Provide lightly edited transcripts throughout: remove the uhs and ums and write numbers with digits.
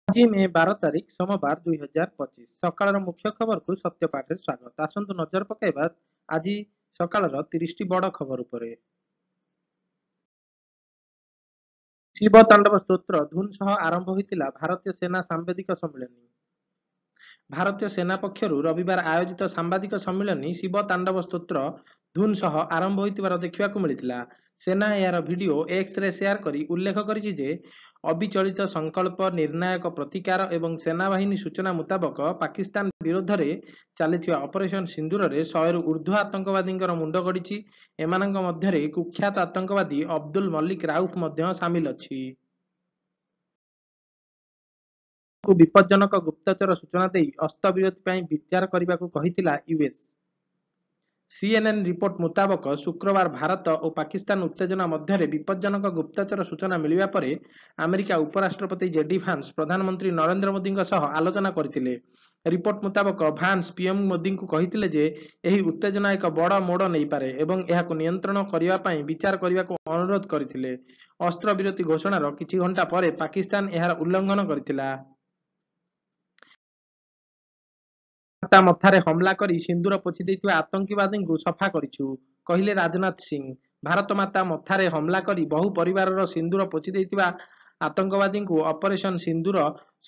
ଆଜି ମେ 12 ତାରିଖ सोमवार 2025 ସକାଳର ମୁଖ୍ୟ ଖବରକୁ ସତ୍ୟପାଠରେ ସ୍ୱାଗତ। ଆସନ୍ତୁ ନଜର ପକାଇବା ଆଜି ସକାଳର 30ଟି ବଡ଼ ଖବର ଉପରେ। ଶିବ ତାଣ୍ଡବ ସ୍ତୋତ୍ର ଧୁନ୍ ସହ ଆରମ୍ଭ ହୋଇଥିଲା ଭାରତୀୟ ସେନା ସାମ୍ବାଦିକ ସମ୍ମିଳନୀ। ଭାରତୀୟ ସେନା ପକ୍ଷରୁ ରବିବାର ଆୟୋଜିତ ସାମ୍ବାଦିକ ସମ୍ମିଳନୀ ଶିବ ତାଣ୍ଡବ ସ୍ତୋତ୍ର ଧୁନ୍ ସହ ଆରମ୍ଭ ହୋଇଥିବାର ଦେଖିବାକୁ ମିଳିଥିଲା। ସେନା ଏହାର ଭିଡିଓ ଏକ୍ସରେ ସେୟାର କରି ଉଲ୍ଲେଖ କରିଛି ଯେ ଅବିଚଳିତ ସଂକଳ୍ପ, ନିର୍ଣ୍ଣାୟକ ପ୍ରତିକାର ଏବଂ ସେନାବାହିନୀ ସୂଚନା ମୁତାବକ ପାକିସ୍ତାନ ବିରୋଧରେ ଚାଲିଥିବା ଅପରେସନ ସିନ୍ଦୁରରେ 100ରୁ ଉର୍ଦ୍ଧ୍ୱ ଆତଙ୍କବାଦୀଙ୍କର ମୁଣ୍ଡ ଗଡ଼ିଛି। ଏମାନଙ୍କ ମଧ୍ୟରେ କୁଖ୍ୟାତ ଆତଙ୍କବାଦୀ ଅବଦୁଲ ମଲିକ ରାଉଫ ମଧ୍ୟ ସାମିଲ ଅଛି। କୁ ବିପଜ୍ଜନକ ଗୁପ୍ତଚର ସୂଚନା ଦେଇ ଅସ୍ତ୍ରବିରତି ପାଇଁ ବିଚାର କରିବାକୁ କହିଥିଲା ୟୁଏସ୍। ସିଏନ୍ଏନ୍ ରିପୋର୍ଟ ମୁତାବକ ଶୁକ୍ରବାର ଭାରତ ଓ ପାକିସ୍ତାନ ଉତ୍ତେଜନା ମଧ୍ୟରେ ବିପଜ୍ଜନକ ଗୁପ୍ତଚର ସୂଚନା ମିଳିବା ପରେ ଆମେରିକା ଉପରାଷ୍ଟ୍ରପତି ଜେଡି ଭାନ୍ସ ପ୍ରଧାନମନ୍ତ୍ରୀ ନରେନ୍ଦ୍ର ମୋଦିଙ୍କ ସହ ଆଲୋଚନା କରିଥିଲେ। ରିପୋର୍ଟ ମୁତାବକ ଭାନ୍ସ ପିଏମ୍ ମୋଦିଙ୍କୁ କହିଥିଲେ ଯେ ଏହି ଉତ୍ତେଜନା ଏକ ବଡ଼ ମୋଡ଼ ନେଇପାରେ ଏବଂ ଏହାକୁ ନିୟନ୍ତ୍ରଣ କରିବା ପାଇଁ ବିଚାର କରିବାକୁ ଅନୁରୋଧ କରିଥିଲେ। ଅସ୍ତ୍ରବିରତି ଘୋଷଣାର କିଛି ଘଣ୍ଟା ପରେ ପାକିସ୍ତାନ ଏହାର ଉଲ୍ଲଂଘନ କରିଥିଲା। ମାତା ମଥାରେ ହମଲା କରି ସିନ୍ଦୁର ପୋଛି ଦେଇଥିବା ଆତଙ୍କବାଦୀଙ୍କୁ ସଫା କରିଛୁ, କହିଲେ ରାଜନାଥ ସିଂ। ଭାରତ ମାତା ମଥାରେ ହମଲା କରି ବହୁ ପରିବାରର ସିନ୍ଦୁର ପୋଛି ଦେଇଥିବା ଆତଙ୍କବାଦୀଙ୍କୁ ଅପରେସନ ସିନ୍ଦୁର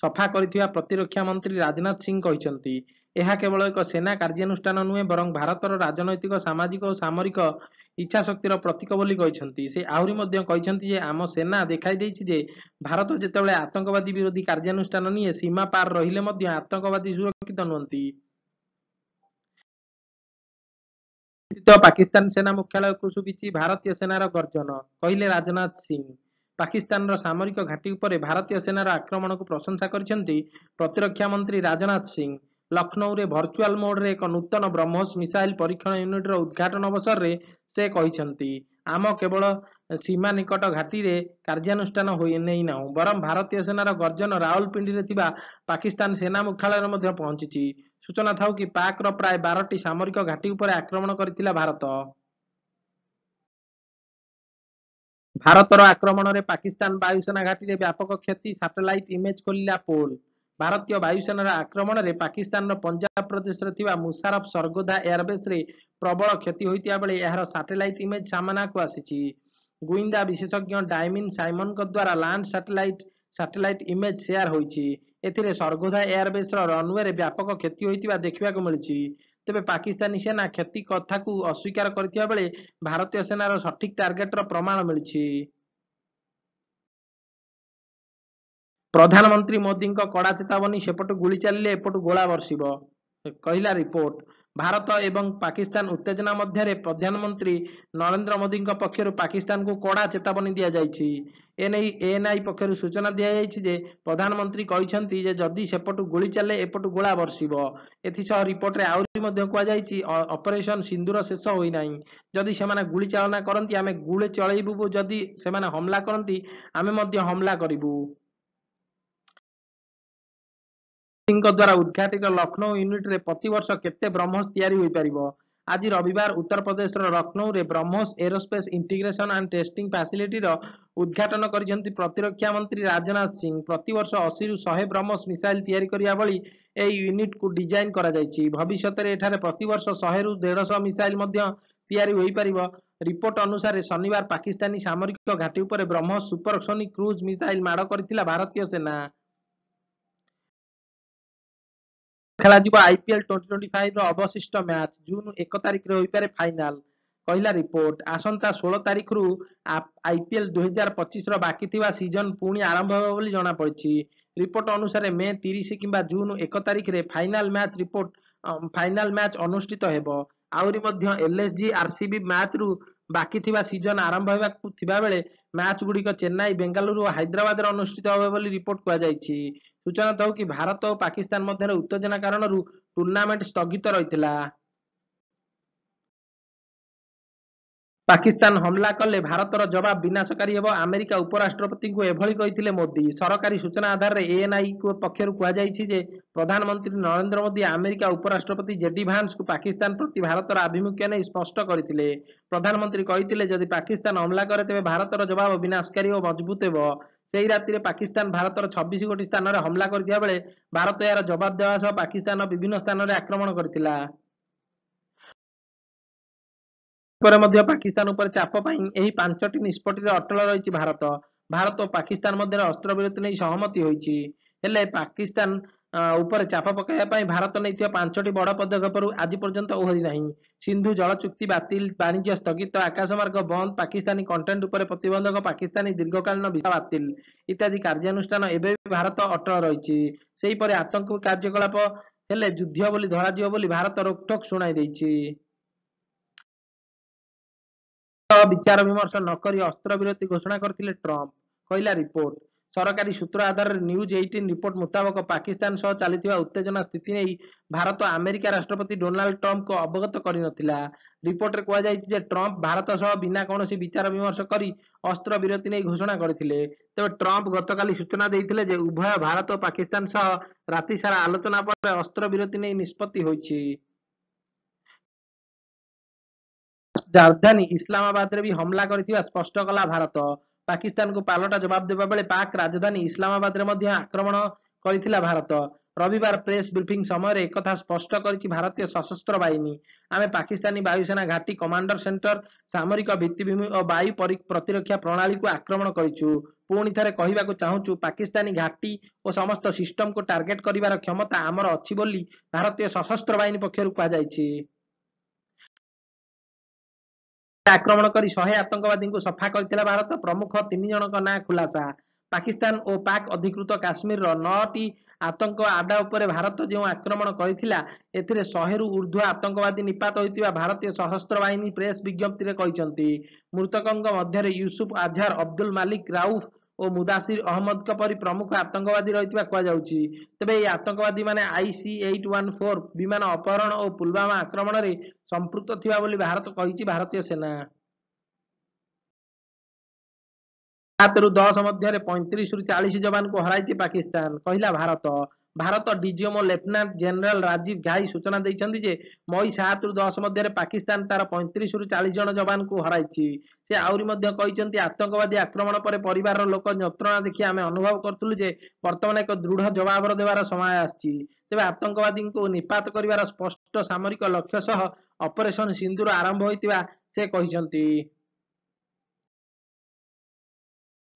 ସଫା କରିଥିବା ପ୍ରତିରକ୍ଷା ମନ୍ତ୍ରୀ ରାଜନାଥ ସିଂ କହିଛନ୍ତି। ଏହା କେବଳ ଏକ ସେନା କାର୍ଯ୍ୟାନୁଷ୍ଠାନ ନୁହେଁ ବରଂ ଭାରତର ରାଜନୈତିକ, ସାମାଜିକ ଓ ସାମରିକ ଇଚ୍ଛାଶକ୍ତିର ପ୍ରତୀକ ବୋଲି କହିଛନ୍ତି। ସେ ଆହୁରି ମଧ୍ୟ କହିଛନ୍ତି ଯେ ଆମ ସେନା ଦେଖାଇ ଦେଇଛି ଯେ ଭାରତ ଯେତେବେଳେ ଆତଙ୍କବାଦୀ ବିରୋଧୀ କାର୍ଯ୍ୟାନୁଷ୍ଠାନ ନିଏ, ସୀମା ପାର ରହିଲେ ମଧ୍ୟ ଆତଙ୍କବାଦୀ ସୁରକ୍ଷିତ ନୁହନ୍ତି। ପାକିସ୍ତାନ ସେନା ମୁଖ୍ୟାଳୟକୁ ଶୁଭିଛି ଭାରତୀୟ ସେନାର ଗର୍ଜନ, କହିଲେ ରାଜନାଥ ସିଂ। ପାକିସ୍ତାନର ସାମରିକ ଘାଟି ଉପରେ ଭାରତୀୟ ସେନାର ଆକ୍ରମଣକୁ ପ୍ରଶଂସା କରିଛନ୍ତି ପ୍ରତିରକ୍ଷା ମନ୍ତ୍ରୀ ରାଜନାଥ ସିଂ। ଲକ୍ଷ୍ନୌରେ ଭର୍ଚୁଆଲ ମୋଡରେ ଏକ ନୂତନ ବ୍ରହ୍ମୋସ ମିସାଇଲ ପରୀକ୍ଷଣ ୟୁନିଟର ଉଦ୍ଘାଟନ ଅବସରରେ ସେ କହିଛନ୍ତି, ଆମ କେବଳ ସୀମା ନିକଟ ଘାଟିରେ କାର୍ଯ୍ୟାନୁଷ୍ଠାନ ନେଇନାହୁଁ ବରଂ ଭାରତୀୟ ସେନାର ଗର୍ଜନ ରାଓ୍ୱଲପିଣ୍ଡିରେ ଥିବା ପାକିସ୍ତାନ ସେନା ମୁଖ୍ୟାଳୟରେ ମଧ୍ୟ ପହଞ୍ଚିଛି। ସୂଚନା ଥାଉକି ପାକ୍ର ପ୍ରାୟ 12ଟି ସାମରିକ ଘାଟି ଉପରେ ଆକ୍ରମଣ କରିଥିଲା ଭାରତ। ଭାରତର ଆକ୍ରମଣରେ ପାକିସ୍ତାନ ବାୟୁସେନା ଘାଟିରେ ବ୍ୟାପକ କ୍ଷତି, ସାଟେଲାଇଟ ଇମେଜ ଖୋଲିଲା ପୋଲ। ଭାରତୀୟ ବାୟୁସେନାର ଆକ୍ରମଣରେ ପାକିସ୍ତାନର ପଞ୍ଜାବ ପ୍ରଦେଶରେ ଥିବା ମୁଶାରଫ ସରଗୋଦା ଏୟାରବେସ୍ରେ ପ୍ରବଳ କ୍ଷତି ହୋଇଥିବା ବେଳେ ଏହାର ସାଟେଲାଇଟ ଇମେଜ ସାମନାକୁ ଆସିଛି। ଗୁଇନ୍ଦା ବିଶେଷଜ୍ଞ ଡାଇମିନ୍ ସାଇମନଙ୍କ ଦ୍ୱାରା ଲାନ୍ସ ସାଟେଲାଇଟ ଇମେଜ ସେୟାର ହୋଇଛି। ଏଥିରେ ସରଗୋଦା ଏୟାରବେସ୍ର ରନୱେରେ ବ୍ୟାପକ କ୍ଷତି ହୋଇଥିବା ଦେଖିବାକୁ ମିଳିଛି। ତେବେ ପାକିସ୍ତାନୀ ସେନା କ୍ଷତି କଥାକୁ ଅସ୍ୱୀକାର କରିଥିବା ବେଳେ ଭାରତୀୟ ସେନାର ସଠିକ୍ ଟାର୍ଗେଟର ପ୍ରମାଣ ମିଳିଛି। ପ୍ରଧାନମନ୍ତ୍ରୀ ମୋଦିଙ୍କ କଡ଼ା ଚେତାବନୀ, ସେପଟୁ ଗୁଳି ଚାଲିଲେ ଏପଟୁ ଗୋଳା ବର୍ଷିବ, କହିଲା ରିପୋର୍ଟ। ଭାରତ ଏବଂ ପାକିସ୍ତାନ ଉତ୍ତେଜନା ମଧ୍ୟରେ ପ୍ରଧାନମନ୍ତ୍ରୀ ନରେନ୍ଦ୍ର ମୋଦିଙ୍କ ପକ୍ଷରୁ ପାକିସ୍ତାନକୁ କଡ଼ା ଚେତାବନୀ ଦିଆଯାଇଛି। ଏନେଇ ଏଏନ୍ଆଇ ପକ୍ଷରୁ ସୂଚନା ଦିଆଯାଇଛି ଯେ ପ୍ରଧାନମନ୍ତ୍ରୀ କହିଛନ୍ତି ଯେ ଯଦି ସେପଟୁ ଗୁଳି ଚାଲେ ଏପଟୁ ଗୋଳା ବର୍ଷିବ। ଏଥିସହ ରିପୋର୍ଟରେ ଆହୁରି ମଧ୍ୟ କୁହାଯାଇଛି ଅପରେସନ ସିନ୍ଦୁର ଶେଷ ହୋଇନାହିଁ। ଯଦି ସେମାନେ ଗୁଳି ଚାଳନା କରନ୍ତି ଆମେ ଗୁଳି ଚଳାଇବୁ, ଯଦି ସେମାନେ ହମଲା କରନ୍ତି ଆମେ ମଧ୍ୟ ହମଲା କରିବୁ। ସିଂଙ୍କ ଦ୍ୱାରା ଉଦ୍ଘାଟିତ ଲକ୍ଷ୍ନୌ ୟୁନିଟରେ ପ୍ରତିବର୍ଷ କେତେ ବ୍ରହ୍ମୋସ ତିଆରି ହୋଇପାରିବ? ଆଜି ରବିବାର ଉତ୍ତରପ୍ରଦେଶର ଲକ୍ଷ୍ନୌରେ BrahMos aerospace integration and testing ଫ୍ୟାସିଲିଟିର ଉଦ୍ଘାଟନ କରିଛନ୍ତି ପ୍ରତିରକ୍ଷା ମନ୍ତ୍ରୀ ରାଜନାଥ ସିଂ। ପ୍ରତିବର୍ଷ 80ରୁ 100 ବ୍ରହ୍ମୋସ ମିସାଇଲ ତିଆରି କରିବା ଭଳି ଏହି ୟୁନିଟକୁ ଡିଜାଇନ କରାଯାଇଛି। ଭବିଷ୍ୟତରେ ଏଠାରେ ପ୍ରତିବର୍ଷ 100ରୁ 150 ମିସାଇଲ ମଧ୍ୟ ତିଆରି ହୋଇପାରିବ। ରିପୋର୍ଟ ଅନୁସାରେ ଶନିବାର ପାକିସ୍ତାନୀ ସାମରିକ ଘାଟି ଉପରେ ବ୍ରହ୍ମୋସ ସୁପରସୋନିକ କ୍ରୁଜ ମିସାଇଲ ମାଡ଼ କରିଥିଲା ଭାରତୀୟ ସେନା। ଖେଳାଯିବ ଆଇପିଏଲ୍ 2025ର ଅବଶିଷ୍ଟ ମ୍ୟାଚ୍। ଜୁନ୍ 1 ତାରିଖରେ ହୋଇପାରେ ଫାଇନାଲ, କହିଲା ରିପୋର୍ଟ। ଆସନ୍ତା 16 ତାରିଖରୁ ଆଇପିଏଲ୍ 2025ର ବାକି ଥିବା ସିଜନ ପୁଣି ଆରମ୍ଭ ହେବ ବୋଲି ଜଣାପଡ଼ିଛି। ରିପୋର୍ଟ ଅନୁସାରେ ମେ 30 କିମ୍ବା ଜୁନ୍ 1 ତାରିଖରେ ଫାଇନାଲ ମ୍ୟାଚ୍ ଅନୁଷ୍ଠିତ ହେବ। ଆହୁରି ମଧ୍ୟ ଏଲ୍ଏସ୍ଜି ଆରସିବି ମ୍ୟାଚରୁ ବାକି ଥିବା ସିଜନ ଆରମ୍ଭ ହେବାକୁ ଥିବାବେଳେ ମ୍ୟାଚଗୁଡ଼ିକ ଚେନ୍ନାଇ, ବେଙ୍ଗାଲୁରୁ ଓ ହାଇଦ୍ରାବାଦରେ ଅନୁଷ୍ଠିତ ହେବ ବୋଲି ରିପୋର୍ଟ କୁହାଯାଇଛି। ସୂଚନା ଥାଉକି ଭାରତ ଓ ପାକିସ୍ତାନ ମଧ୍ୟରେ ଉତ୍ତେଜନା କାରଣରୁ ଟୁର୍ଣ୍ଣାମେଣ୍ଟ ସ୍ଥଗିତ ରହିଥିଲା। ପାକିସ୍ତାନ ହମଲା କଲେ ଭାରତର ଜବାବ ବିନାଶକାରୀ ହେବ, ଆମେରିକା ଉପରାଷ୍ଟ୍ରପତିଙ୍କୁ ଏଭଳି କହିଥିଲେ ମୋଦି। ସରକାରୀ ସୂଚନା ଆଧାରରେ ଏଏନ୍ଆଇ ପକ୍ଷରୁ କୁହାଯାଇଛି ଯେ ପ୍ରଧାନମନ୍ତ୍ରୀ ନରେନ୍ଦ୍ର ମୋଦି ଆମେରିକା ଉପରାଷ୍ଟ୍ରପତି ଜେଡି ଭାନ୍ସଙ୍କୁ ପାକିସ୍ତାନ ପ୍ରତି ଭାରତର ଆଭିମୁଖ୍ୟ ନେଇ ସ୍ପଷ୍ଟ କରିଥିଲେ। ପ୍ରଧାନମନ୍ତ୍ରୀ କହିଥିଲେ ଯଦି ପାକିସ୍ତାନ ହମଲା କରେ ତେବେ ଭାରତର ଜବାବ ବିନାଶକାରୀ ଓ ମଜବୁତ ହେବ। ସେହି ରାତିରେ ପାକିସ୍ତାନ ଭାରତର 26 ଗୋଟି ସ୍ଥାନରେ ହମଲା କରିଥିବା ବେଳେ ଭାରତ ଏହାର ଜବାବ ଦେବା ସହ ପାକିସ୍ତାନର ବିଭିନ୍ନ ସ୍ଥାନରେ ଆକ୍ରମଣ କରିଥିଲା। ପରେ ମଧ୍ୟ ପାକିସ୍ତାନ ଉପରେ ଚାପ ପାଇଁ ଏହି 5ଟି ନିଷ୍ପତ୍ତିରେ ଅଟଳ ରହିଛି ଭାରତ। ଭାରତ ଓ ପାକିସ୍ତାନ ମଧ୍ୟରେ ଅସ୍ତ୍ରବିରତି ନେଇ ସହମତି ହୋଇଛି। ହେଲେ ପାକିସ୍ତାନ ଉପରେ ଚାପ ପକାଇବା ପାଇଁ ଭାରତ ନେଇଥିବା 5ଟି ବଡ଼ ପଦକ୍ଷେପରୁ ଆଜି ପର୍ଯ୍ୟନ୍ତ ଓହରି ନାହିଁ। ସିନ୍ଧୁ ଜଳ ଚୁକ୍ତି ବାତିଲ, ବାଣିଜ୍ୟ ସ୍ଥଗିତ, ଆକାଶମାର୍ଗ ବନ୍ଦ, ପାକିସ୍ତାନୀ କଣ୍ଟେଣ୍ଟ ଉପରେ ପ୍ରତିବନ୍ଧକ, ପାକିସ୍ତାନୀ ଦୀର୍ଘକାଳୀନ ଭିସା ବାତିଲ ଇତ୍ୟାଦି କାର୍ଯ୍ୟାନୁଷ୍ଠାନ ଏବେ ବି ଭାରତ ଅଟଳ ରହିଛି। ସେହିପରି ଆତଙ୍କୀ କାର୍ଯ୍ୟକଳାପ ହେଲେ ଯୁଦ୍ଧ ବୋଲି ଧରାଯିବ ବୋଲି ଭାରତ ରୋକଠୋକ ଶୁଣାଇ ଦେଇଛି। ବିଚାର ବିମର୍ଶ ନକରି ଅସ୍ତ୍ରବିରତି ଘୋଷଣା କରିଥିଲେ ଟ୍ରମ୍ପ, କହିଲା ରିପୋର୍ଟ। ସରକାରୀ ସୂତ୍ର ଆଧାରରେ ନ୍ୟୁଜ୍18 ରିପୋର୍ଟ ମୁତାବକ ପାକିସ୍ତାନ ସହ ଚାଲିଥିବା ଉତ୍ତେଜନା ସ୍ଥିତି ନେଇ ଭାରତ ଆମେରିକା ରାଷ୍ଟ୍ରପତି ଡୋନାଲ୍ଡ ଟ୍ରମ୍ପଙ୍କୁ ଅବଗତ କରିନଥିଲା। ରିପୋର୍ଟରେ କୁହାଯାଇଛି ଯେ ଟ୍ରମ୍ପ ଭାରତ ସହ ବିନା କୌଣସି ବିଚାର ବିମର୍ଶ କରି ଅସ୍ତ୍ରବିରତି ନେଇ ଘୋଷଣା କରିଥିଲେ। ତେବେ ଟ୍ରମ୍ପ ଗତକାଲି ସୂଚନା ଦେଇଥିଲେ ଯେ ଉଭୟ ଭାରତ ଓ ପାକିସ୍ତାନ ସହ ରାତିସାରା ଆଲୋଚନା ପରେ ଅସ୍ତ୍ରବିରତି ନେଇ ନିଷ୍ପତ୍ତି ହୋଇଛି। ରାଜଧାନୀ ଇସଲାମାବାଦରେ ବି ହମଲା କରିଥିବା ସ୍ପଷ୍ଟ କଲା ଭାରତ। ପାକିସ୍ତାନକୁ ପାଲଟା ଜବାବ ଦେବା ବେଳେ ପାକ୍ ରାଜଧାନୀ ଇସଲାମାବାଦରେ ମଧ୍ୟ ଆକ୍ରମଣ କରିଥିଲା ଭାରତ। ରବିବାର ପ୍ରେସ୍ ବ୍ରିଫିଂ ସମୟରେ ଏକଥା ସ୍ପଷ୍ଟ କରିଛି ଭାରତୀୟ ସଶସ୍ତ୍ର ବାହିନୀ। ଆମେ ପାକିସ୍ତାନୀ ବାୟୁସେନା ଘାଟି, କମାଣ୍ଡର ସେଣ୍ଟର, ସାମରିକ ଭିତ୍ତିଭୂମି ଓ ବାୟୁ ପ୍ରତିରକ୍ଷା ପ୍ରଣାଳୀକୁ ଆକ୍ରମଣ କରିଛୁ। ପୁଣି ଥରେ କହିବାକୁ ଚାହୁଁଛୁ, ପାକିସ୍ତାନୀ ଘାଟି ଓ ସମସ୍ତ ସିଷ୍ଟମକୁ ଟାର୍ଗେଟ କରିବାର କ୍ଷମତା ଆମର ଅଛି ବୋଲି ଭାରତୀୟ ସଶସ୍ତ୍ର ବାହିନୀ ପକ୍ଷରୁ କୁହାଯାଇଛି। ଆକ୍ରମଣ କରି 100 ଆତଙ୍କବାଦୀଙ୍କୁ ସଫା କରିଥିଲା ଭାରତ। ପ୍ରମୁଖ 3 ଜଣଙ୍କ ନାଁ ଖୁଲାସା। ପାକିସ୍ତାନ ଓ ପାକ୍ ଅଧିକୃତ କାଶ୍ମୀରର 9ଟି ଆତଙ୍କ ଆଡ୍ଡା ଉପରେ ଭାରତ ଯେଉଁ ଆକ୍ରମଣ କରିଥିଲା, ଏଥିରେ 100ରୁ ଉର୍ଦ୍ଧ୍ୱ ଆତଙ୍କବାଦୀ ନିପାତ ହୋଇଥିବା ଭାରତୀୟ ସଶସ୍ତ୍ର ବାହିନୀ ପ୍ରେସ୍ ବିଜ୍ଞପ୍ତିରେ କହିଛନ୍ତି। ମୃତକଙ୍କ ମଧ୍ୟରେ ୟୁସୁଫ ଆଝାର, ଅବଦୁଲ ମାଲିକ ରାଉଫ ଓ ମୁଦାସିର ଅହମ୍ମଦଙ୍କ ପରି ପ୍ରମୁଖ ଆତଙ୍କବାଦୀ ରହିଥିବା କୁହାଯାଉଛି। ତେବେ ଏହି ଆତଙ୍କବାଦୀମାନେ IC-814 ବିମାନ ଅପହରଣ ଓ ପୁଲୱାମା ଆକ୍ରମଣରେ ସମ୍ପୃକ୍ତ ଥିବା ବୋଲି ଭାରତ କହିଛି। ଭାରତୀୟ ସେନା 7ରୁ 10 ମଧ୍ୟରେ 35ରୁ 40 ଯବାନଙ୍କୁ ହରାଇଛି ପାକିସ୍ତାନ, କହିଲା Bharat. Bharat DGMO lieutenant general Rajiv Ghai ସୂଚନା ଦେଇଛନ୍ତି ଯେ ମଇ 7ରୁ 10 ମଧ୍ୟରେ ପାକିସ୍ତାନ ତାର 35ରୁ 40 ଜଣ ଯବାନଙ୍କୁ ହରାଇଛି। ସେ ଆହୁରି ମଧ୍ୟ କହିଛନ୍ତି, ଆତଙ୍କବାଦୀ ଆକ୍ରମଣ ପରେ ପରିବାରର ଲୋକ ଯନ୍ତ୍ରଣା ଦେଖି ଆମେ ଅନୁଭବ କରୁଥିଲୁ ଯେ ବର୍ତ୍ତମାନ ଏକ ଦୃଢ ଜବାବର ଦେବାର ସମୟ ଆସିଛି। ତେବେ ଆତଙ୍କବାଦୀଙ୍କୁ ନିପାତ କରିବାର ସ୍ପଷ୍ଟ ସାମରିକ ଲକ୍ଷ୍ୟ ସହ ଅପରେସନ ସିନ୍ଦୁର ଆରମ୍ଭ ହୋଇଥିବା ସେ କହିଛନ୍ତି।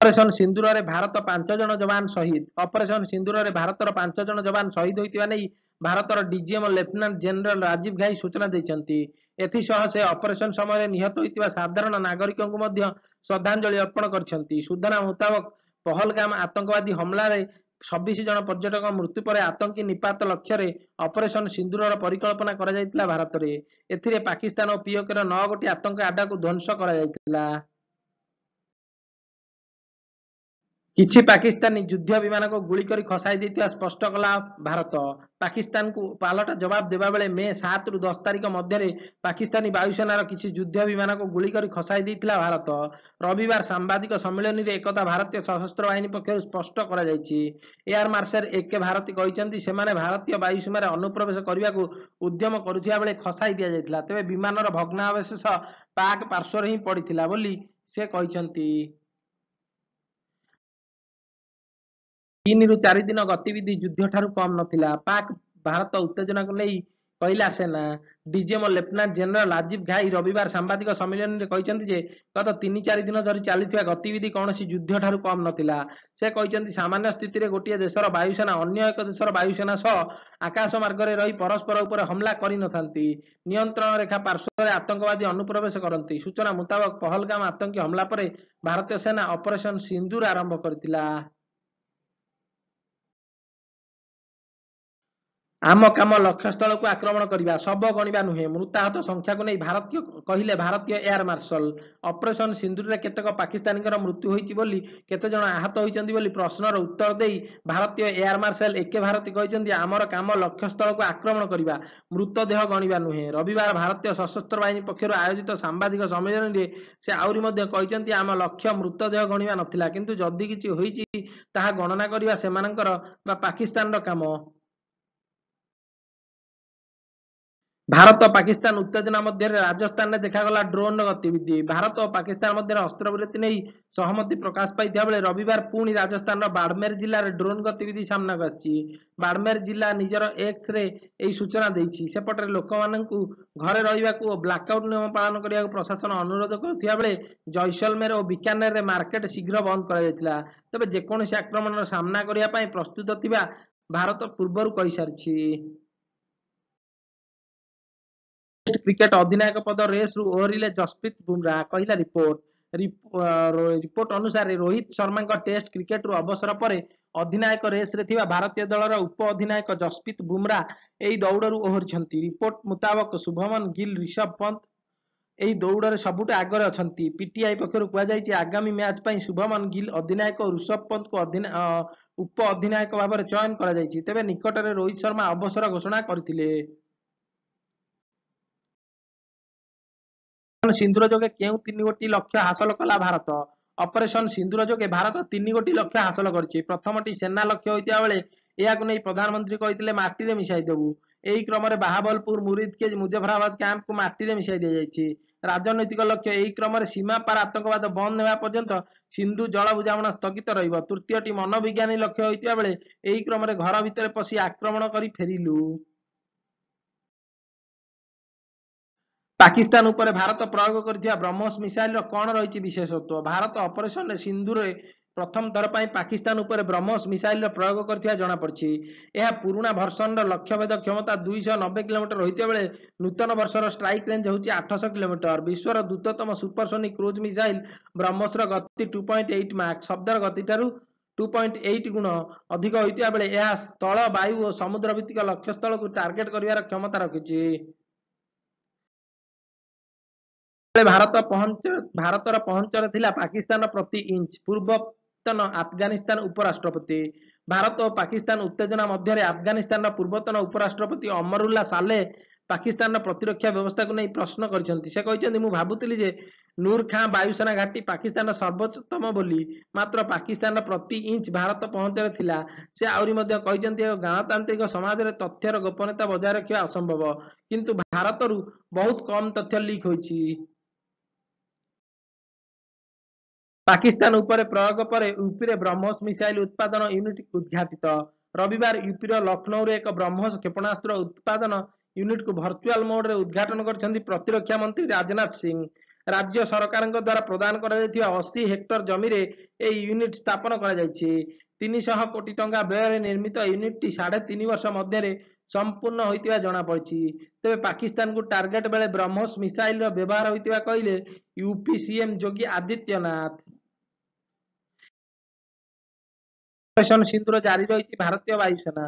ଅପରେସନ ସିନ୍ଦୁରରେ ଭାରତ 5 ଜଣ ଯବାନ ଶହୀଦ। ଅପରେସନ ସିନ୍ଦୁରରେ ଭାରତର 5 ଜଣ ଯବାନ ଶହୀଦ ହୋଇଥିବା ନେଇ ଭାରତର DGM lieutenant general Rajiv Ghai ସୂଚନା ଦେଇଛନ୍ତି। ଏଥିସହ ସେ ଅପରେସନ ସମୟରେ ନିହତ ହୋଇଥିବା ସାଧାରଣ ନାଗରିକଙ୍କୁ ମଧ୍ୟ ଶ୍ରଦ୍ଧାଞ୍ଜଳି ଅର୍ପଣ କରିଛନ୍ତି। ସୂଚନା ମୁତାବକ ପହଲଗାମ ଆତଙ୍କବାଦୀ ହମଲାରେ 26 ଜଣ ପର୍ଯ୍ୟଟକ ମୃତ୍ୟୁ ପରେ ଆତଙ୍କୀ ନିପାତ ଲକ୍ଷ୍ୟରେ ଅପରେସନ ସିନ୍ଦୁରର ପରିକଳ୍ପନା କରାଯାଇଥିଲା ଭାରତରେ। ଏଥିରେ ପାକିସ୍ତାନ ଓ ପିଓକେର 9 ଗୋଟି ଆତଙ୍କ ଆଡ୍ଡାକୁ ଧ୍ୱଂସ କରାଯାଇଥିଲା। କିଛି ପାକିସ୍ତାନୀ ଯୁଦ୍ଧ ବିମାନକୁ ଗୁଳି କରି ଖସାଇ ଦେଇଥିବା ସ୍ପଷ୍ଟ କଲା ଭାରତ। ପାକିସ୍ତାନକୁ ପାଲଟା ଜବାବ ଦେବାବେଳେ ମେ 7ରୁ 10 ତାରିଖ ମଧ୍ୟରେ ପାକିସ୍ତାନୀ ବାୟୁସେନାର କିଛି ଯୁଦ୍ଧ ବିମାନକୁ ଗୁଳି କରି ଖସାଇ ଦେଇଥିଲା ଭାରତ। ରବିବାର ସାମ୍ବାଦିକ ସମ୍ମିଳନୀରେ ଏକଥା ଭାରତୀୟ ସଶସ୍ତ୍ର ବାହିନୀ ପକ୍ଷରୁ ସ୍ପଷ୍ଟ କରାଯାଇଛି। ଏୟାର ମାର୍ଶାଲ AK ଭାରତୀ କହିଛନ୍ତି, ସେମାନେ ଭାରତୀୟ ବାୟୁସୀମାରେ ଅନୁପ୍ରବେଶ କରିବାକୁ ଉଦ୍ୟମ କରୁଥିବା ବେଳେ ଖସାଇ ଦିଆଯାଇଥିଲା। ତେବେ ବିମାନର ଭଗ୍ନାବଶେଷ ପାକ୍ ପାର୍ଶ୍ୱରେ ହିଁ ପଡ଼ିଥିଲା ବୋଲି ସେ କହିଛନ୍ତି। 3ରୁ 4 ଦିନ ଗତିବିଧି ଯୁଦ୍ଧଠାରୁ କମ୍ ନଥିଲା, ପାକ୍ ଭାରତ ଉତ୍ତେଜନାକୁ ନେଇ କହିଲା ସେନା। ଡିଜିଏମ ଲେଫ୍ଟନାଣ୍ଟ ଜେନେରାଲ ରାଜୀବ ଘାଇ ରବିବାର ସାମ୍ବାଦିକ ସମ୍ମିଳନୀରେ କହିଛନ୍ତି ଯେ ଗତ 3-4 ଦିନ ଧରି ଚାଲିଥିବା ଗତିବିଧି କୌଣସି ଯୁଦ୍ଧଠାରୁ କମ୍ ନଥିଲା। ସେ କହିଛନ୍ତି, ସାମାନ୍ୟ ସ୍ଥିତିରେ ଗୋଟିଏ ଦେଶର ବାୟୁସେନା ଅନ୍ୟ ଏକ ଦେଶର ବାୟୁସେନା ସହ ଆକାଶ ମାର୍ଗରେ ରହି ପରସ୍ପର ଉପରେ ହମଲା କରିନଥାନ୍ତି। ନିୟନ୍ତ୍ରଣ ରେଖା ପାର୍ଶ୍ୱରେ ଆତଙ୍କବାଦୀ ଅନୁପ୍ରବେଶ କରନ୍ତି। ସୂଚନା ମୁତାବକ ପହଲଗାମ ଆତଙ୍କୀ ହମଲା ପରେ ଭାରତୀୟ ସେନା ଅପରେସନ ସିନ୍ଦୁର ଆରମ୍ଭ କରିଥିଲା। ଆମ କାମ ଲକ୍ଷ୍ୟସ୍ଥଳକୁ ଆକ୍ରମଣ କରିବା, ଶବ ଗଣିବା ନୁହେଁ, ମୃତାହତ ସଂଖ୍ୟାକୁ ନେଇ କହିଲେ ଭାରତୀୟ ଏୟାର ମାର୍ଶଲ। ଅପରେସନ ସିନ୍ଦୁରରେ କେତେକ ପାକିସ୍ତାନୀଙ୍କର ମୃତ୍ୟୁ ହୋଇଛି ବୋଲି, କେତେ ଜଣ ଆହତ ହୋଇଛନ୍ତି ବୋଲି ପ୍ରଶ୍ନର ଉତ୍ତର ଦେଇ ଭାରତୀୟ ଏୟାର ମାର୍ଶାଲ AK ଭାରତୀ କହିଛନ୍ତି, ଆମର କାମ ଲକ୍ଷ୍ୟସ୍ଥଳକୁ ଆକ୍ରମଣ କରିବା, ମୃତଦେହ ଗଣିବା ନୁହେଁ। ରବିବାର ଭାରତୀୟ ସଶସ୍ତ୍ର ବାହିନୀ ପକ୍ଷରୁ ଆୟୋଜିତ ସାମ୍ବାଦିକ ସମ୍ମିଳନୀରେ ସେ ଆହୁରି ମଧ୍ୟ କହିଛନ୍ତି, ଆମ ଲକ୍ଷ୍ୟ ମୃତଦେହ ଗଣିବା ନଥିଲା, କିନ୍ତୁ ଯଦି କିଛି ହୋଇଛି ତାହା ଗଣନା କରିବା ସେମାନଙ୍କର ବା ପାକିସ୍ତାନର କାମ। ଭାରତ ପାକିସ୍ତାନ ଉତ୍ତେଜନା ମଧ୍ୟରେ ରାଜସ୍ଥାନରେ ଦେଖାଗଲା ଡ୍ରୋନ୍ର ଗତିବିଧି। ଭାରତ ଓ ପାକିସ୍ତାନ ମଧ୍ୟରେ ଅସ୍ତ୍ରବିରତି ନେଇ ସହମତି ପ୍ରକାଶ ପାଇଥିବା ବେଳେ ରବିବାର ପୁଣି ରାଜସ୍ଥାନର ବାଡମେର ଜିଲ୍ଲାରେ ଡ୍ରୋନ୍ ଗତିବିଧି ସାମ୍ନାକୁ ଆସିଛି। ବାଡମେର ଜିଲ୍ଲା ନିଜର ଏକ୍ସରେ ଏହି ସୂଚନା ଦେଇଛି। ସେପଟରେ ଲୋକମାନଙ୍କୁ ଘରେ ରହିବାକୁ ଓ ବ୍ଲାକ୍ଆଉଟ୍ ନିୟମ ପାଳନ କରିବାକୁ ପ୍ରଶାସନ ଅନୁରୋଧ କରୁଥିବା ବେଳେ ଜୈସଲମେର ଓ ବିକାନେରରେ ମାର୍କେଟ ଶୀଘ୍ର ବନ୍ଦ କରାଯାଇଥିଲା। ତେବେ ଯେକୌଣସି ଆକ୍ରମଣର ସାମ୍ନା କରିବା ପାଇଁ ପ୍ରସ୍ତୁତ ଥିବା ଭାରତ ପୂର୍ବରୁ କହିସାରିଛି। କ୍ରିକେଟ ଅଧିନାୟକ ପଦ ରେସ୍ରୁ ଓହରିଲେ ଯଶପ୍ରୀତ ବୁମରା, କହିଲା ରିପୋର୍ଟ। ରିପୋର୍ଟ ଅନୁସାରେ ରୋହିତ ଶର୍ମାଙ୍କ ଟେଷ୍ଟ କ୍ରିକେଟରୁ ଅବସର ପରେ ଅଧିନାୟକ ରେସ୍ରେ ଥିବା ଭାରତୀୟ ଦଳର ଉପ ଅଧିନାୟକ ଯଶପ୍ରୀତ ବୁମରା ଏହି ଦୌଡ଼ରୁ ଓହରିଛନ୍ତି। ରିପୋର୍ଟ ମୁତାବକ ଶୁଭମନ ଗିଲ୍, ରିଷଭ ପନ୍ତ ଏହି ଦୌଡ଼ରେ ସବୁଠୁ ଆଗରେ ଅଛନ୍ତି। ପିଟିଆଇ ପକ୍ଷରୁ କୁହାଯାଇଛି ଆଗାମୀ ମ୍ୟାଚ୍ ପାଇଁ ଶୁଭମନ ଗିଲ୍ ଅଧିନାୟକ ଓ ଋଷଭ ପନ୍ତଙ୍କୁ ଉପ ଅଧିନାୟକ ଭାବରେ ଚୟନ କରାଯାଇଛି। ତେବେ ନିକଟରେ ରୋହିତ ଶର୍ମା ଅବସର ଘୋଷଣା କରିଥିଲେ। ସିନ୍ଦୁର ଯୋଗେ କେଉଁ 3ଗୋଟି ଲକ୍ଷ୍ୟ ହାସଲ କଲା ଭାରତ? ଅପରେସନ ସିନ୍ଦୁର ଯୋଗେ ଭାରତ 3ଗୋଟି ଲକ୍ଷ୍ୟ ହାସଲ କରିଛି। ପ୍ରଥମଟି ସେନା ଲକ୍ଷ୍ୟ ହୋଇଥିବା ବେଳେ ଏହାକୁ ନେଇ ପ୍ରଧାନମନ୍ତ୍ରୀ କହିଥିଲେ ମାଟିରେ ମିଶାଇ ଦେବୁ। ଏହି କ୍ରମରେ ବାହାବଲପୁର, ମୁରିଦକେଜ, ମୁଜଫରାବାଦ କ୍ୟାମ୍ପକୁ ମାଟିରେ ମିଶାଇ ଦିଆଯାଇଛି। ରାଜନୈତିକ ଲକ୍ଷ୍ୟ ଏହି କ୍ରମରେ ସୀମାପାର ଆତଙ୍କବାଦ ବନ୍ଦ ହେବା ପର୍ଯ୍ୟନ୍ତ ସିନ୍ଧୁ ଜଳ ବୁଝାମଣା ସ୍ଥଗିତ ରହିବ। ତୃତୀୟଟି ମନୋବିଜ୍ଞାନୀ ଲକ୍ଷ୍ୟ ହୋଇଥିବା ବେଳେ ଏହି କ୍ରମରେ ଘର ଭିତରେ ପଶି ଆକ୍ରମଣ କରି ଫେରିଲୁ। ପାକିସ୍ତାନ ଉପରେ ଭାରତ ପ୍ରୟୋଗ କରିଥିବା ବ୍ରହ୍ମୋସ ମିସାଇଲର କ'ଣ ରହିଛି ବିଶେଷତ୍ୱ? ଭାରତ ଅପରେସନ ସିନ୍ଦୁରରେ ପ୍ରଥମ ଥର ପାଇଁ ପାକିସ୍ତାନ ଉପରେ ବ୍ରହ୍ମୋସ ମିସାଇଲର ପ୍ରୟୋଗ କରିଥିବା ଜଣାପଡ଼ିଛି। ଏହା ପୁରୁଣା ଭର୍ସନର ଲକ୍ଷ୍ୟଭେଦ କ୍ଷମତା 290 କିଲୋମିଟର ହୋଇଥିବା ବେଳେ ନୂତନ ବର୍ଷର ଷ୍ଟ୍ରାଇକ୍ ରେଞ୍ଜ ହେଉଛି 800 କିଲୋମିଟର। ବିଶ୍ୱର ଦ୍ରୁତତମ ସୁପରସୋନିକ୍ କ୍ରୁଜ୍ ମିସାଇଲ ବ୍ରହ୍ମୋସର ଗତି 2.8 ମାକ୍ ଶବ୍ଦର ଗତିଠାରୁ 2.8 ଗୁଣ ଅଧିକ ହୋଇଥିବା ବେଳେ ଏହା ସ୍ଥଳ, ବାୟୁ ଓ ସମୁଦ୍ର ଭିତ୍ତିକ ଲକ୍ଷ୍ୟସ୍ଥଳକୁ ଟାର୍ଗେଟ କରିବାର କ୍ଷମତା ରଖିଛି। ଭାରତର ପହଞ୍ଚରେ ଥିଲା ପାକିସ୍ତାନର ପ୍ରତି ଇଞ୍ଚ, ପୂର୍ବତନ ଆଫଗାନିସ୍ତାନ ଉପରାଷ୍ଟ୍ରପତି। ଭାରତ ଓ ପାକିସ୍ତାନ ଉତ୍ତେଜନା ମଧ୍ୟରେ ଆଫଗାନିସ୍ତାନର ପୂର୍ବତନ ଉପରାଷ୍ଟ୍ରପତି ଅମରୁଲ୍ଲା ସାଲେହ ପାକିସ୍ତାନର ପ୍ରତିରକ୍ଷା ବ୍ୟବସ୍ଥାକୁ ନେଇ ପ୍ରଶ୍ନ କରିଛନ୍ତି। ସେ କହିଛନ୍ତି, ମୁଁ ଭାବୁଥିଲି ଯେ ନୂର ଖାଁ ବାୟୁସେନା ଘାଟି ପାକିସ୍ତାନର ସର୍ବୋଚ୍ଚତମ ବୋଲି, ମାତ୍ର ପାକିସ୍ତାନର ପ୍ରତି ଇଞ୍ଚ ଭାରତ ପହଞ୍ଚରେ ଥିଲା। ସେ ଆହୁରି ମଧ୍ୟ କହିଛନ୍ତି ଏକ ଗଣତାନ୍ତ୍ରିକ ସମାଜରେ ତଥ୍ୟର ଗୋପନୀୟତା ବଜାୟ ରଖିବା ଅସମ୍ଭବ, କିନ୍ତୁ ଭାରତରୁ ବହୁତ କମ୍ ତଥ୍ୟ ଲିକ୍ ହୋଇଛି। ପାକିସ୍ତାନ ଉପରେ ପ୍ରୟୋଗ ପରେ ୟୁପିରେ ବ୍ରହ୍ମୋସ ମିସାଇଲ ଉତ୍ପାଦନ ୟୁନିଟ୍ ଉଦ୍ଘାଟିତ। ରବିବାର ୟୁପିର ଲକ୍ଷ୍ନୌରେ ଏକ ବ୍ରହ୍ମୋସ କ୍ଷେପଣାସ୍ତ୍ର ଉତ୍ପାଦନ ୟୁନିଟ୍କୁ ଭର୍ଚୁଆଲ ମୋଡରେ ଉଦ୍ଘାଟନ କରିଛନ୍ତି ପ୍ରତିରକ୍ଷା ମନ୍ତ୍ରୀ ରାଜନାଥ ସିଂ। ରାଜ୍ୟ ସରକାରଙ୍କ ଦ୍ୱାରା ପ୍ରଦାନ କରାଯାଇଥିବା 80 ହେକ୍ଟର ଜମିରେ ଏହି ୟୁନିଟ୍ ସ୍ଥାପନ କରାଯାଇଛି। 300 କୋଟି ଟଙ୍କା ବ୍ୟୟରେ ନିର୍ମିତ ୟୁନିଟ୍ଟି 3.5 ବର୍ଷ ମଧ୍ୟରେ ସମ୍ପୂର୍ଣ୍ଣ ହୋଇଥିବା ଜଣାପଡ଼ିଛି। ତେବେ ପାକିସ୍ତାନକୁ ଟାର୍ଗେଟ ବେଳେ ବ୍ରହ୍ମୋସ ମିସାଇଲର ବ୍ୟବହାର ହୋଇଥିବା କହିଲେ UP CM Yogi Adityanath. Operation ସିନ୍ଦୁର ଜାରି ରହିଛି ଭାରତୀୟ ବାୟୁସେନା।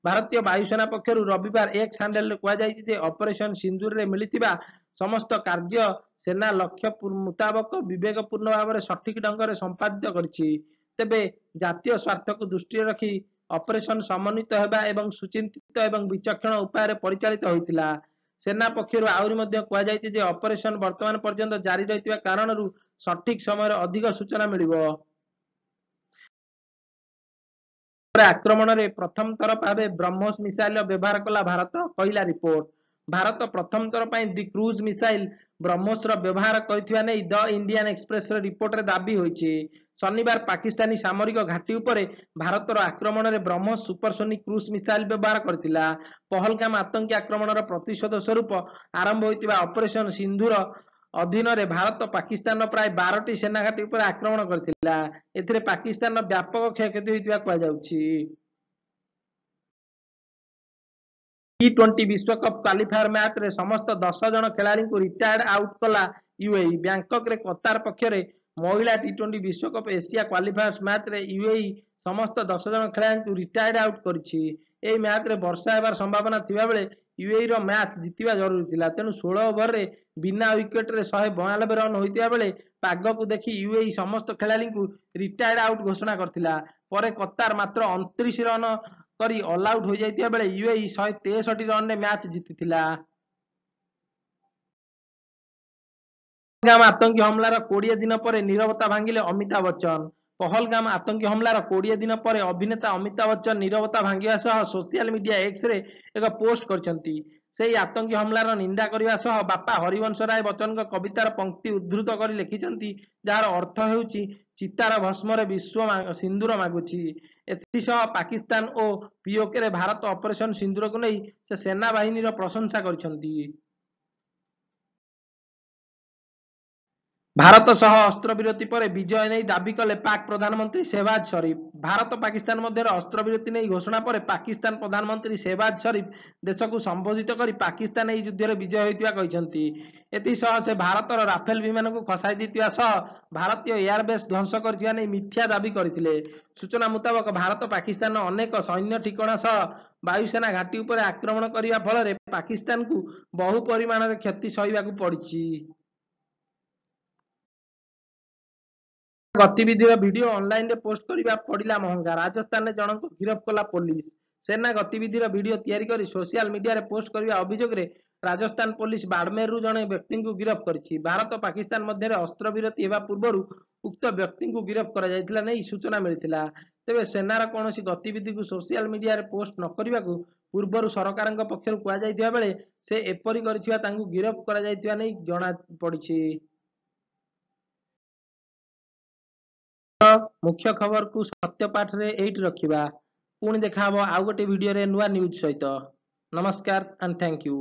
ଭାରତୀୟ ବାୟୁସେନା ପକ୍ଷରୁ ରବିବାର ଏକ୍ସ ହ୍ୟାଣ୍ଡେଲରେ କୁହାଯାଇଛି ଯେ ଅପରେସନ ସିନ୍ଦୁରରେ ମିଳିଥିବା ସମସ୍ତ କାର୍ଯ୍ୟ ସେନା ଲକ୍ଷ୍ୟ ମୁତାବକ ବିବେକପୂର୍ଣ୍ଣ ଭାବରେ ସଠିକ ଢଙ୍ଗରେ ସମ୍ପାଦିତ କରିଛି। ତେବେ ଜାତୀୟ ସ୍ୱାର୍ଥକୁ ଦୃଷ୍ଟିରେ ରଖି ଅପରେସନ ସମନ୍ୱିତ ହେବା ଏବଂ ସୁଚିନ୍ତିତ ଏବଂ ବିଚକ୍ଷଣ ଉପାୟରେ ପରିଚାଳିତ ହୋଇଥିଲା। ସେନା ପକ୍ଷରୁ ଆହୁରି ମଧ୍ୟ କୁହାଯାଇଛି ଯେ ଅପରେସନ ବର୍ତ୍ତମାନ ପର୍ଯ୍ୟନ୍ତ ଜାରି ରହିଥିବା କାରଣରୁ ସଠିକ ସମୟରେ ଅଧିକ ସୂଚନା ମିଳିବ। ଆକ୍ରମଣରେ ପ୍ରଥମ ଥର ଭାବେ ବ୍ରହ୍ମୋସ ମିସାଇଲର ବ୍ୟବହାର କଲା ଭାରତ, କହିଲା ରିପୋର୍ଟ। ଭାରତ ପ୍ରଥମ ଥର ପାଇଁ ଦି କ୍ରୁଜ୍ ମିସାଇଲ ବ୍ରହ୍ମୋସର ବ୍ୟବହାର କରିଥିବା ନେଇ ଦ ଇଣ୍ଡିଆନ ଏକ୍ସପ୍ରେସର ରିପୋର୍ଟରେ ଦାବି ହୋଇଛି। ଶନିବାର ପାକିସ୍ତାନୀ ସାମରିକ ଘାଟି ଉପରେ ଭାରତର ଆକ୍ରମଣରେ ବ୍ରହ୍ମୋସ ସୁପରସୋନିକ୍ କ୍ରୁଜ୍ ମିସାଇଲ ବ୍ୟବହାର କରିଥିଲା। ପହଲଗାମ ଆତଙ୍କୀ ଆକ୍ରମଣର ପ୍ରତିଶୋଧ ସ୍ୱରୂପ ଆରମ୍ଭ ହୋଇଥିବା ଅପରେସନ ସିନ୍ଧୁର ଅଧୀନରେ ଭାରତ ପାକିସ୍ତାନର ପ୍ରାୟ 12ଟି ସେନା ଘାଟି ଉପରେ ଆକ୍ରମଣ କରିଥିଲା। ଏଥିରେ ପାକିସ୍ତାନର ବ୍ୟାପକ କ୍ଷୟକ୍ଷତି ହୋଇଥିବା କୁହାଯାଉଛି। ଟି20 ବିଶ୍ୱକପ୍ କ୍ୱାଲିଫାୟର ମ୍ୟାଚରେ ସମସ୍ତ 10 ଜଣ ଖେଳାଳିଙ୍କୁ ରିଟାୟାର୍ଡ ଆଉଟ୍ କଲା ୟୁଏଇ। ବ୍ୟାଙ୍କକରେ କତାର ପକ୍ଷରେ ମହିଳା ଟି20 ବିଶ୍ୱକପ୍ ଏସିଆ କ୍ୱାଲିଫାୟର୍ସ ମ୍ୟାଚରେ ୟୁଏଇ ସମସ୍ତ 10 ଜଣ ଖେଳାଳିଙ୍କୁ ରିଟାୟାର୍ଡ ଆଉଟ୍ କରିଛି। ଏହି ମ୍ୟାଚରେ ବର୍ଷା ହେବାର ସମ୍ଭାବନା ଥିବାବେଳେ ୟୁଏଇର ମ୍ୟାଚ୍ ଜିତିବା ଜରୁରୀ ଥିଲା। ତେଣୁ 16 ଓଭରରେ ବିନା ୱିକେଟରେ 192 ରନ୍ ହୋଇଥିବା ବେଳେ ପାଗକୁ ଦେଖି ୟୁଏଇ ସମସ୍ତ ଖେଳାଳିଙ୍କୁ ରିଟାୟାର୍ଡ ଆଉଟ୍ ଘୋଷଣା କରିଥିଲା। ପରେ କତାର ମାତ୍ର 29 ରନ୍ କରି ଅଲ୍ ଆଉଟ୍ ହୋଇଯାଇଥିବା ବେଳେ ୟୁଏଇ 163 ରନରେ ମ୍ୟାଚ୍ ଜିତିଥିଲା। ପହଲଗାମ ଆତଙ୍କୀ ହମଲାର 20 ଦିନ ପରେ ନୀରବତା ଭାଙ୍ଗିଲେ ଅମିତାଭ ବଚ୍ଚନ। ପହଲଗାମ ଆତଙ୍କୀ ହମଲାର 20 ଦିନ ପରେ ଅଭିନେତା ଅମିତାଭ ବଚ୍ଚନ ନୀରବତା ଭାଙ୍ଗିବା ସହ ସୋସିଆଲ ମିଡିଆ ଏକ୍ସରେ ଏକ ପୋଷ୍ଟ କରିଛନ୍ତି। ସେହି ଆତଙ୍କୀ ହମଲାର ନିନ୍ଦା କରିବା ସହ ବାପା ହରିବଂଶ ରାୟ ବଚ୍ଚନଙ୍କ କବିତାର ପଂକ୍ତି ଉଦ୍ଧୃତ କରି ଲେଖିଛନ୍ତି, ଯାହାର ଅର୍ଥ ହେଉଛି ଚିତାର ଭସ୍ମରେ ବିଶ୍ୱ ସିନ୍ଦୁର ମାଗୁଛି। ଏଥିସହ ପାକିସ୍ତାନ ଓ ପିଓକେରେ ଭାରତ ଅପରେସନ ସିନ୍ଦୁରକୁ ନେଇ ସେ ସେନାବାହିନୀର ପ୍ରଶଂସା କରିଛନ୍ତି। ଭାରତ ସହ ଅସ୍ତ୍ରବିରତି ପରେ ବିଜୟ ନେଇ ଦାବି କଲେ ପାକ୍ ପ୍ରଧାନମନ୍ତ୍ରୀ ଶେହବାଜ ସରିଫ। ଭାରତ ପାକିସ୍ତାନ ମଧ୍ୟରେ ଅସ୍ତ୍ରବିରତି ନେଇ ଘୋଷଣା ପରେ ପାକିସ୍ତାନ ପ୍ରଧାନମନ୍ତ୍ରୀ ଶେହବାଜ ସରିଫ ଦେଶକୁ ସମ୍ବୋଧିତ କରି ପାକିସ୍ତାନ ଏହି ଯୁଦ୍ଧରେ ବିଜୟ ହୋଇଥିବା କହିଛନ୍ତି। ଏଥିସହ ସେ ଭାରତର ରାଫେଲ ବିମାନକୁ ଖସାଇ ଦେଇଥିବା ସହ ଭାରତୀୟ ଏୟାରବେସ୍ ଧ୍ୱଂସ କରିଥିବା ନେଇ ମିଥ୍ୟା ଦାବି କରିଥିଲେ। ସୂଚନା ମୁତାବକ ଭାରତ ପାକିସ୍ତାନର ଅନେକ ସୈନ୍ୟ ଠିକଣା ସହ ବାୟୁସେନା ଘାଟି ଉପରେ ଆକ୍ରମଣ କରିବା ଫଳରେ ପାକିସ୍ତାନକୁ ବହୁ ପରିମାଣରେ କ୍ଷତି ସହିବାକୁ ପଡ଼ିଛି। ଗତିବିଧିର ଭିଡିଓ ଅନଲାଇନରେ ପୋଷ୍ଟ କରିବା ପଡିଲା ମହଙ୍ଗା। ରାଜସ୍ଥାନରେ ଜଣଙ୍କୁ ଗିରଫ କଲା ପୋଲିସ। ସେନା ଗତିବିଧିର ଭିଡିଓ ତିଆରି କରି ସୋସିଆଲ ମିଡିଆରେ ପୋଷ୍ଟ କରିବା ଅଭିଯୋଗରେ ରାଜସ୍ଥାନ ପୋଲିସ ବାଡମେରରୁ ଜଣେ ବ୍ୟକ୍ତିଙ୍କୁ ଗିରଫ କରିଛି। ଭାରତ ପାକିସ୍ତାନ ମଧ୍ୟରେ ଅସ୍ତ୍ରବିରତି ହେବା ପୂର୍ବରୁ ଉକ୍ତ ବ୍ୟକ୍ତିଙ୍କୁ ଗିରଫ କରାଯାଇଥିଲା ନେଇ ସୂଚନା ମିଳିଥିଲା। ତେବେ ସେନାର କୌଣସି ଗତିବିଧିକୁ ସୋସିଆଲ ମିଡିଆରେ ପୋଷ୍ଟ ନ କରିବାକୁ ପୂର୍ବରୁ ସରକାରଙ୍କ ପକ୍ଷରୁ କୁହାଯାଇଥିବା ବେଳେ ସେ ଏପରି କରିଥିବା ତାଙ୍କୁ ଗିରଫ କରାଯାଇଥିବା ନେଇ ଜଣାପଡିଛି। ମୁଖ୍ୟ ଖବରକୁ ସତ୍ୟ ପାଠରେ ଏଇଠି ରଖିବା। ପୁଣି ଦେଖାହବ ଆଉ ଗୋଟେ ଭିଡିଓରେ ନୂଆ ନ୍ୟୁଜ ସହିତ। ନମସ୍କାର ଆଣ୍ଡ ଥ୍ୟାଙ୍କ ୟୁ।